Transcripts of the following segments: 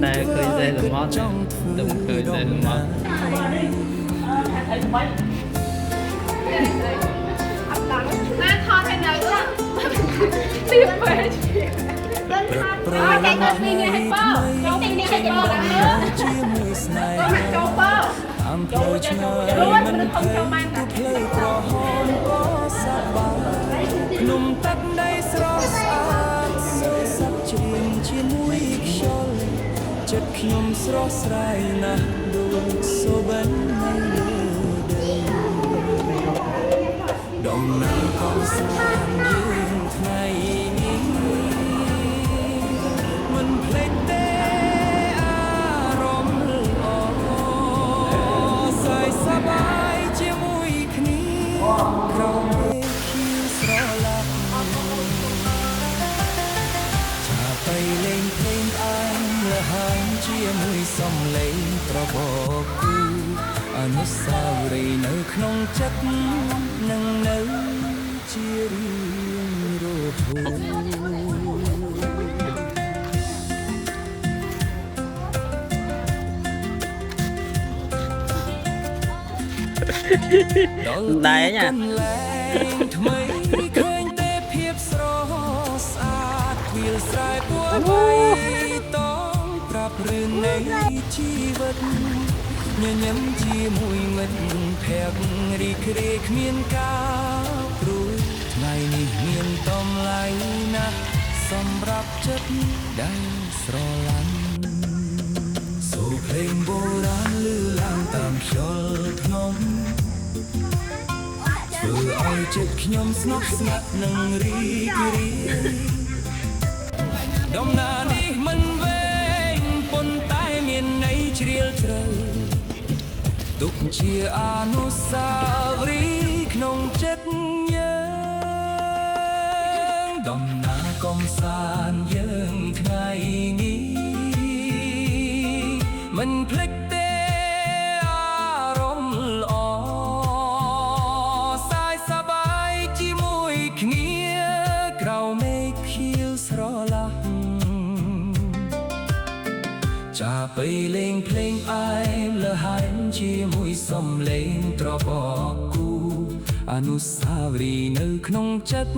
này khơi dây là món này đừng khơi dây là món Má thon hay nào nữa tiếp về chạy ngược đi nghe hay bao cháu đi nghe hay bao nữa có mặt cháu bao cháu cho cháu luôn mình không cho mang cả num tắt đây rõ ràng sự sắp trên chia mũi khơi chất nhom rõ ràng na đôi số bên này đồng nào con sang dương ngày mình plei tê rом sai sa bai chia mũi khní rong khiêu sro lạc cha bay lên thêm anh là hai chia mũi song lên tro bọcអនុស្សាវរីយ៍នៅក្នុងចិត្តនឹងនៅជារៀងរហូតđấy nha ថ្មីឃើញតែភាពស្រស់ស្អាតវាលស្រែពួរវៃតងប្រាប់រឿងនៃជីវិតញញឹមជាមួយមិត្តភក្តិរីករាយគ្មានការព្រួយថ្ងៃនេះមានតម្លៃណាស់សម្រាប់ចិត្តដែលស្រឡាញ់សូរភ្លេងបុរាណឮឡើងតាមខ្យល់ភ្នំធ្វើឲ្យចិត្តខ្ញុំស្ងប់ស្ងាត់និងរីករាយដំណើរនេះមិនវែងប៉ុន្តែមានន័យជ្រាលជ្រៅទុកជាអនុស្សាវរីយ៍ក្នុងចិត្តយើងដំណើរកំសាន្តយើងថ្ងៃនេះមិនភ្លេចទេអារម្មណ៍ល្អសាយសប្បាយជាមួយគ្នាក្រៅមេឃខៀវស្រឡះចាទៅលេងភ្លេងអែមលហែមជាមួយសំឡេងត្របកគូអនុស្សាវរីយ៍នៅក្នុងចិត្ត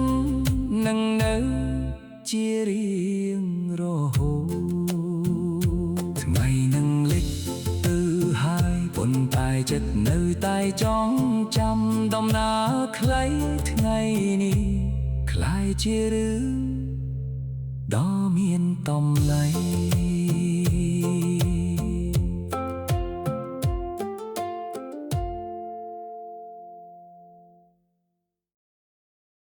នឹងនៅជារៀងរហូតថ្ងៃនឹងលេចទៅហើយប៉ុន្តែចិត្តនៅតែចងចាំដំណើរខ្លីថ្ងៃនេះคล้ายជារឿងដ៏មានតម្លៃ